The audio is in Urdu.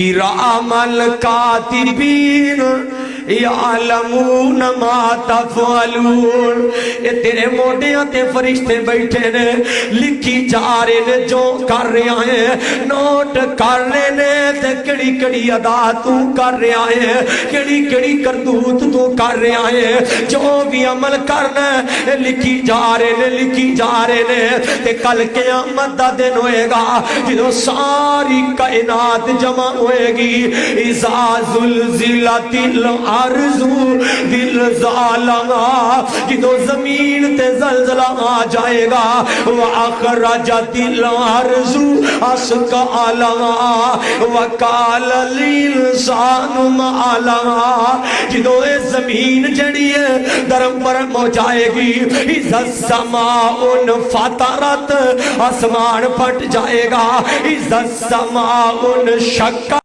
کرام الکاتبین یعلمون ما تفعلون۔ یہ تیرے موڈیاں تے فرشتے بیٹھے نے، لکھی جا رہے نے جو کر رہے ہیں، نوٹ کر رہے نے تے کڑی کڑی ادا تو کر رہے ہیں، کڑی کڑی کردوت تو کر رہے ہیں، جو بھی عمل کرنا ہے لکھی جا رہے نے، لکھی جا رہے نے۔ تے کل قیامت دا دن ہوئے گا جدو ساری کائنات جمع ہوئے گی، اذا زلزلت الارض زلزالہا، جدو زمین تے زلزلہ آ جائے گا، واخرجت الارض اثقالہا وقال الانسان ما لہا، جدو اے زمین جڑی ہے درم برم ہو جائے گی، اذا السماء انفطرت، آسمان پھٹ جائے گا، اذا السماء انشقت،